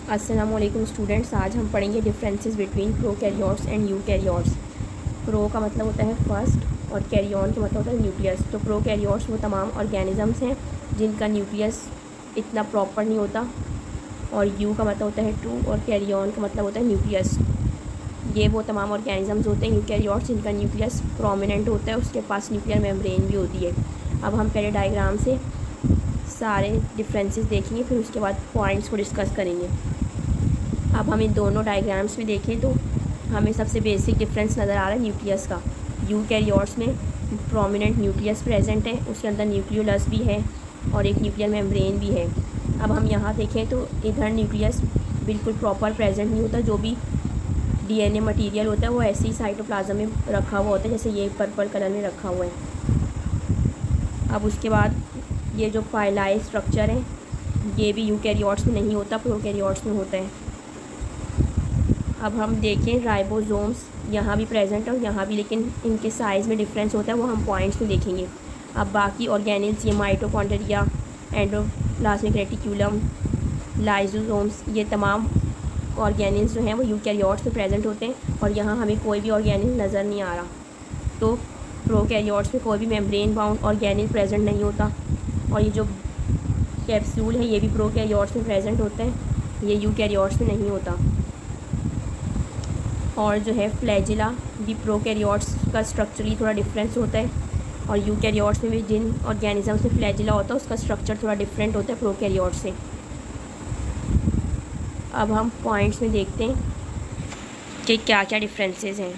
अस्सलामुअलैकुम स्टूडेंट्स, आज हम पढ़ेंगे differences between prokaryotes and eukaryotes. Pro का मतलब होता है फर्स्ट और कैरियन का मतलब होता है न्यूक्लियस। तो प्रोकैरियोट्स वो तमाम ऑर्गेनिजम्स हैं जिनका न्यूक्लियस इतना प्रॉपर नहीं होता, और यू का मतलब होता है ट्रू, और कैरियन का मतलब होता है न्यूक्लियस। ये वो तमाम ऑर्गेनिजम्स होते हैं यूकैरियोट्स जिनका न्यूक्लियस प्रोमिनेंट होता है, उसके पास न्यूक्लियर मेम्ब्रेन भी होती है। अब हम पहले डायग्राम से सारे डिफरेंसेस देखेंगे, फिर उसके बाद पॉइंट्स को डिस्कस करेंगे। अब हम इन दोनों डायग्राम्स में देखें तो हमें सबसे बेसिक डिफरेंस नज़र आ रहा है न्यूक्लियस का। यूकैरियोट्स में प्रोमिनेंट न्यूक्लियस प्रेजेंट है, उसके अंदर न्यूक्लियोलस भी है और एक न्यूक्लियर मेम्ब्रेन भी है। अब हम यहाँ देखें तो इधर न्यूक्लियस बिल्कुल प्रॉपर प्रेजेंट नहीं होता, जो भी डीएनए मटेरियल होता है वो ऐसे ही साइटोप्लाज्म में रखा हुआ होता है, जैसे ये पर्पल कलर में रखा हुआ है। अब उसके बाद ये जो फाइलाई स्ट्रक्चर है ये भी यूकैरियोट्स में नहीं होता, प्रोकैरियोट्स में होता है। अब हम देखें राइबोसोम्स यहाँ भी प्रेजेंट है और यहाँ भी, लेकिन इनके साइज़ में डिफरेंस होता है, वो हम पॉइंट्स में देखेंगे। अब बाकी ऑर्गेनिल्स, ये माइटोकॉन्ड्रिया, एंडोप्लाज्मिक रेटिक्यूलम, लाइसोसोम्स, ये तमाम ऑर्गेनिल्स जो हैं वो यूकैरियोट्स में प्रेजेंट होते हैं, और यहाँ हमें कोई भी ऑर्गेनिल नज़र नहीं आ रहा। तो प्रोकैरियोट्स में कोई भी मेम्ब्रेन बाउंड ऑर्गेनिल प्रेजेंट नहीं होता, और ये जो कैप्सूल है ये भी प्रोकैरियोट्स में प्रेजेंट होते हैं, ये यूकैरियोट्स में नहीं होता। और जो है फ्लैजिला भी प्रोकैरियोट्स का स्ट्रक्चरली थोड़ा डिफरेंस होता है, और यूकैरियोट्स में भी जिन ऑर्गेनिजम्स में फ्लैजिला होता है उसका स्ट्रक्चर थोड़ा डिफरेंट होता है प्रोकैरियोट्स से। अब हम पॉइंट्स में देखते हैं कि क्या क्या डिफरेंसेस हैं।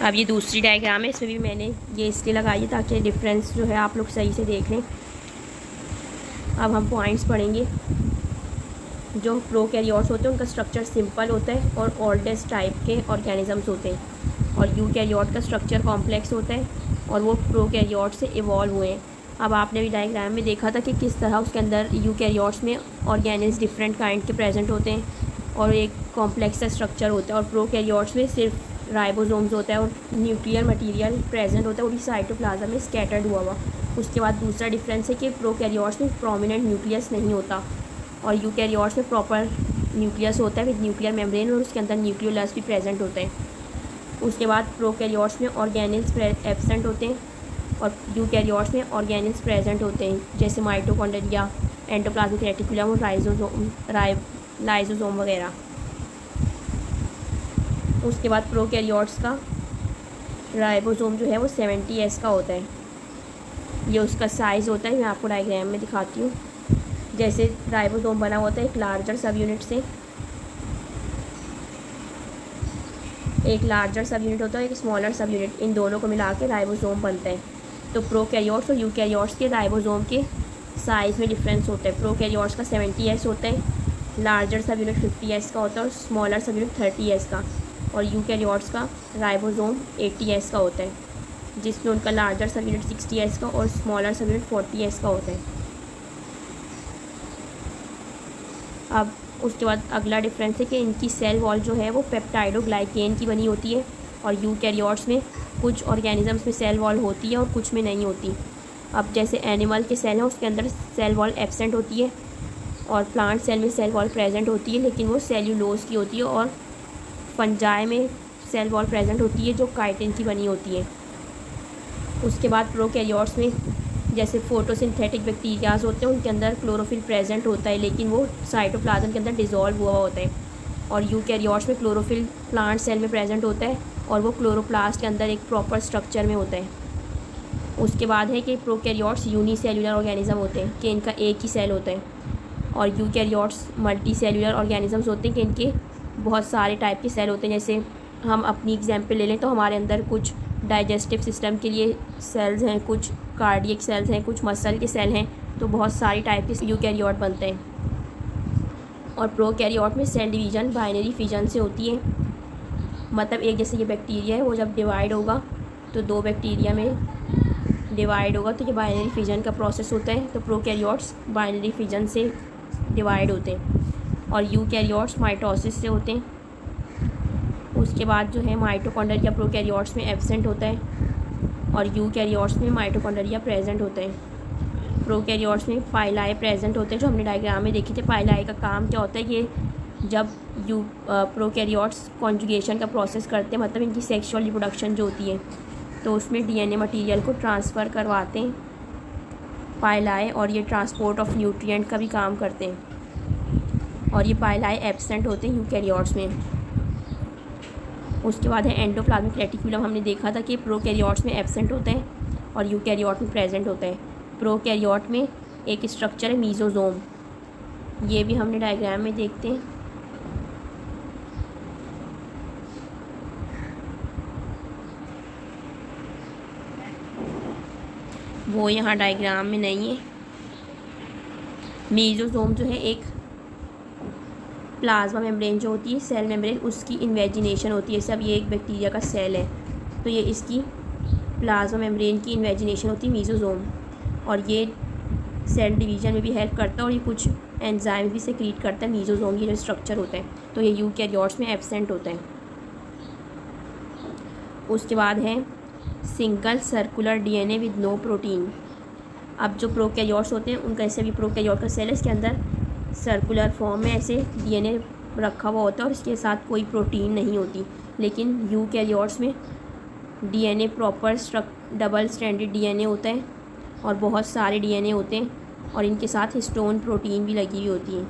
अब ये दूसरी डायग्राम है, इसमें भी मैंने ये इसलिए लगाई है ताकि डिफरेंस जो है आप लोग सही से देख लें। अब हम पॉइंट्स पढ़ेंगे। जो प्रोकैरियोट्स होते हैं उनका स्ट्रक्चर सिंपल होता है और ओल्डेस्ट टाइप के ऑर्गेनिजम्स होते हैं, और यूकैरियोट का स्ट्रक्चर कॉम्प्लेक्स होता है और वो प्रोकैरियोट से इवॉल्व हुए हैं। अब आपने भी डायग्राम में देखा था कि किस तरह उसके अंदर यूकैरियोट्स में ऑर्गेनिल्स डिफरेंट काइंड के प्रेजेंट होते हैं और एक कॉम्प्लेक्स सा स्ट्रक्चर होता है, और प्रोकैरियोट्स में सिर्फ राइबोसोम्स होता है और न्यूक्लियर मटेरियल प्रेजेंट होता है, वो भी साइटोप्लाज्म में स्कैटर्ड हुआ। उसके बाद दूसरा डिफरेंस है कि प्रोकैरियोट्स में प्रोमिनेंट न्यूक्लियस नहीं होता, और यूकैरियोट्स में प्रॉपर न्यूक्लियस होता है विद न्यूक्लियर मेम्ब्रेन, और उसके अंदर न्यूक्लियोलस भी प्रेजेंट होते हैं। उसके बाद प्रोकैरियोट्स में ऑर्गेनिल्स एब्सेंट होते हैं और यूकैरियोट्स में ऑर्गेनिल्स प्रेजेंट होते हैं, जैसे माइटोकॉन्ड्रिया, एंडोप्लाज्मिक रेटिकुलम और लाइसोसोम वगैरह। उसके बाद प्रोकैरियोट्स का राइबोसोम जो है वो 70S का होता है, ये उसका साइज़ होता है। मैं आपको डायग्राम में दिखाती हूँ। जैसे राइबोसोम बना होता है एक लार्जर सब यूनिट से, एक लार्जर सब यूनिट होता है एक स्मॉलर सब यूनिट, इन दोनों को मिला के राइबोसोम बनता है। तो प्रोकैरियोट्स और यूकैरियोट्स के राइबोसोम के साइज़ में डिफरेंस होता है। प्रोकैरियोट्स का 70S होता है, लार्जर सब यूनिट 50S का होता है और स्मॉलर सब यूनिट 30S का, और यूकैरियोट्स का राइबोसोम 80S का होता है, जिसमें उनका लार्जर सब यूनिट 60S का और स्मॉलर सब यूनिट 40S का होता है। अब उसके बाद अगला डिफरेंस है कि इनकी सेल वॉल जो है वो पेप्टाइडोग्लाइकेन की बनी होती है, और यूकैरियोट्स में कुछ ऑर्गेनिजम्स में सेल वॉल होती है और कुछ में नहीं होती। अब जैसे एनिमल के सेल हैं उसके अंदर सेल वॉल एब्सेंट होती है, और प्लांट सेल में सेल वॉल प्रेजेंट होती है लेकिन वो सेल्यूलोज की होती है, और फंजाई में सेल वॉल प्रेजेंट होती है जो काइटिन की बनी होती है। उसके बाद प्रोकैरियोट्स में जैसे फोटोसिंथेटिक बैक्टीरियाज होते हैं उनके अंदर क्लोरोफिल प्रेजेंट होता है, लेकिन वो साइटोप्लाज्म के अंदर डिज़ोल्व हुआ होता है, और यूकैरियोट्स में क्लोरोफिल प्लांट सेल में प्रेजेंट होता है और वो क्लोरोप्लास्ट के अंदर एक प्रॉपर स्ट्रक्चर में होता है। उसके बाद है कि प्रोकैरियोट्स यूनिसेल्युलर ऑर्गेनिज्म होते हैं कि इनका एक ही सेल होता है, और यूकैरियोट्स मल्टी सेल्युलर ऑर्गेनिजम्स होते हैं कि इनके बहुत सारे टाइप के सेल होते हैं। जैसे हम अपनी एग्जाम्पल ले लें तो हमारे अंदर कुछ डाइजेस्टिव सिस्टम के लिए सेल्स हैं, कुछ कार्डियक सेल्स हैं, कुछ मसल के सेल हैं, तो बहुत सारी टाइप के यूकैरियोट बनते हैं। और प्रोकैरियोट में सेल डिवीज़न बाइनरी फिजन से होती है, मतलब एक जैसे ये बैक्टीरिया है वो जब डिवाइड होगा तो दो बैक्टीरिया में डिवाइड होगा तो ये बाइनरी फिजन का प्रोसेस होता है। तो प्रोकैरियोट्स बाइनरी फिजन से डिवाइड होते हैं, और यूकैरियोट्स माइटोसिस से होते हैं। उसके बाद जो है माइटोकॉन्ड्रिया प्रोकैरियोट्स में एब्सेंट होता है, और यूकैरियोट्स में माइटोकॉन्ड्रिया प्रेजेंट होता है। प्रोकैरियोट्स में पाइलाई प्रेजेंट होते हैं, जो हमने डायग्राम में देखी थे। पाइलाई का काम क्या होता है, ये जब प्रोकैरियोट्स कॉन्जुगेशन का प्रोसेस करते हैं, मतलब इनकी सेक्सुअल रिप्रोडक्शन जो होती है, तो उसमें डीएनए मटेरियल को ट्रांसफ़र करवाते हैं पाइलाई, और ये ट्रांसपोर्ट ऑफ न्यूट्रिएंट का भी काम करते हैं। और ये पाइलाई एब्सेंट होते हैं यूकैरियोट्स में। उसके बाद है एंडोप्लाज्मिक रेटिकुलम। हमने देखा था कि प्रोकैरियोट्स में एब्सेंट होता है और यूकैरियोट में प्रेजेंट होता है। प्रोकैरियोट में एक स्ट्रक्चर है मीजोजोम, ये भी हमने डायग्राम में देखते हैं। वो यहाँ डायग्राम में नहीं है। मीजोजोम जो है एक प्लाज्मा मेम्ब्रेन जो होती है, सेल मेम्ब्रेन, उसकी इन्वेजिनेशन होती है। सब ये एक बैक्टीरिया का सेल है, तो ये इसकी प्लाज्मा मेम्ब्रेन की इन्वेजिनेशन होती है मीजोजोम, और ये सेल डिवीजन में भी हेल्प करता है, और ये कुछ एंजाइम भी सेक्रीट करता है मीजोजोम, ये जो स्ट्रक्चर होता है। तो ये यूकैरियोट्स में एब्सेंट होता है। उसके बाद है single circular DNA with no protein. अब जो प्रोकैरियोट्स होते हैं उनका ऐसे भी प्रोकैरियोट का सेल है, इसके अंदर सर्कुलर फॉर्म में ऐसे डीएनए रखा हुआ होता है और इसके साथ कोई प्रोटीन नहीं होती। लेकिन यूकैरियोट्स में DNA proper double stranded DNA होता है और बहुत सारे डीएनए होते हैं, और इनके साथ हिस्टोन प्रोटीन भी लगी हुई होती है।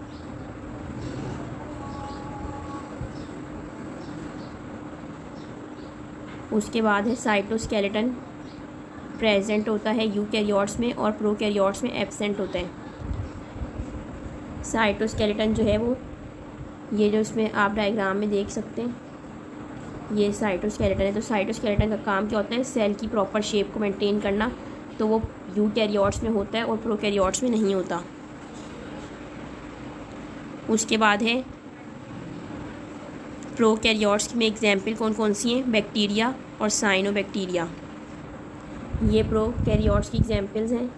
उसके बाद है साइटोस्केलेटन प्रेजेंट होता है यूकैरियोट्स में और प्रोकैरियोट्स में एब्सेंट होता है। साइटोस्केलेटन जो है वो ये जो इसमें आप डायग्राम में देख सकते हैं, ये साइटोस्केलेटन है। तो साइटोस्केलेटन का काम क्या होता है, सेल की प्रॉपर शेप को मेंटेन करना। तो वो यूकैरियोट्स में होता है और प्रोकैरियोट्स में नहीं होता। उसके बाद है प्रोकैरियोट्स में एग्जाम्पल कौन कौन सी हैं, बैक्टीरिया और साइनोबैक्टीरिया, ये प्रोकैरियोट्स की एग्जाम्पल्स हैं।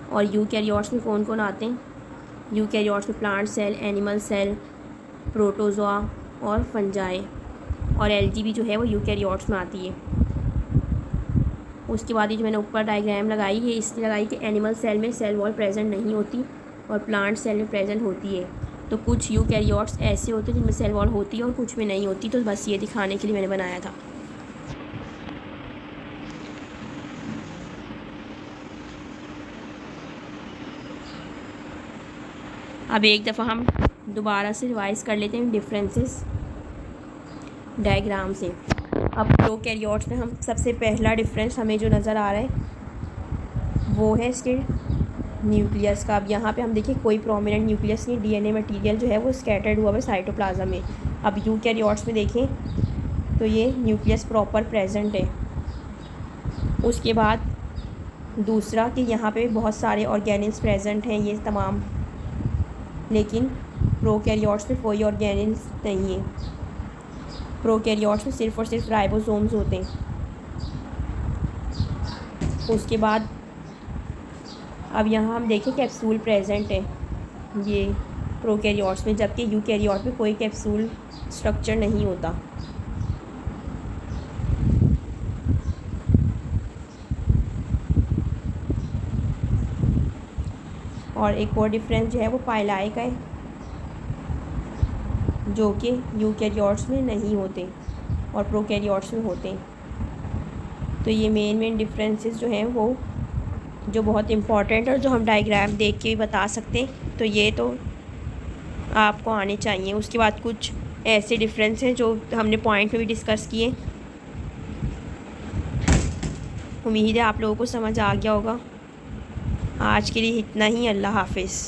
और यूकैरियोट्स में कौन कौन आते हैं, यूकैरियोट्स में plant cell, animal cell, protozoa और फंजाई, और एल्गी भी जो है वो यूकैरियोट्स में आती है। उसके बाद ये जो मैंने ऊपर डायग्राम लगाई है, इसलिए लगाई कि एनिमल सेल में सेल वॉल प्रेजेंट नहीं होती और प्लांट सेल में प्रेजेंट होती है। तो कुछ यूकैरियोट्स ऐसे होते हैं जिनमें सेल वॉल होती है और कुछ में नहीं होती। तो बस ये दिखाने के लिए मैंने बनाया था। अब एक दफ़ा हम दोबारा से रिवाइज कर लेते हैं डिफरेंसेस डायग्राम से। अब प्रोकैरियोट्स में हम सबसे पहला डिफरेंस हमें जो नज़र आ रहा है वो है इसके न्यूक्लियस का। अब यहाँ पे हम देखिए कोई प्रोमिनेंट न्यूक्लियस नहीं, डीएनए मटेरियल जो है वो स्कैटर्ड हुआ है साइटोप्लाज्म में। अब यूकैरियोट्स में देखें तो ये न्यूक्लियस प्रॉपर प्रेजेंट है। उसके बाद दूसरा कि यहाँ पे बहुत सारे ऑर्गेनेल्स प्रेजेंट हैं, ये तमाम, लेकिन प्रोकैरियोट्स में कोई ऑर्गेनेल्स नहीं है। प्रोकैरियोट्स में सिर्फ और सिर्फ राइबोसोम्स होते हैं। उसके बाद अब यहाँ हम देखें कैप्सूल प्रेजेंट है ये प्रोकैरियोट्स में, जबकि यूकैरियोट में कोई कैप्सूल स्ट्रक्चर नहीं होता। और एक और डिफरेंस जो है वो पाइलाई का है, जो कि यूकैरियोट्स में नहीं होते और प्रोकैरियोट्स में होते हैं। तो ये मेन डिफरेंसेस जो हैं वो जो बहुत इम्पॉर्टेंट और जो हम डायग्राम देख के भी बता सकते हैं, तो ये तो आपको आने चाहिए। उसके बाद कुछ ऐसे डिफरेंस हैं जो हमने पॉइंट में भी डिस्कस किए। उम्मीद है आप लोगों को समझ आ गया होगा। आज के लिए इतना ही। अल्लाह हाफिज़।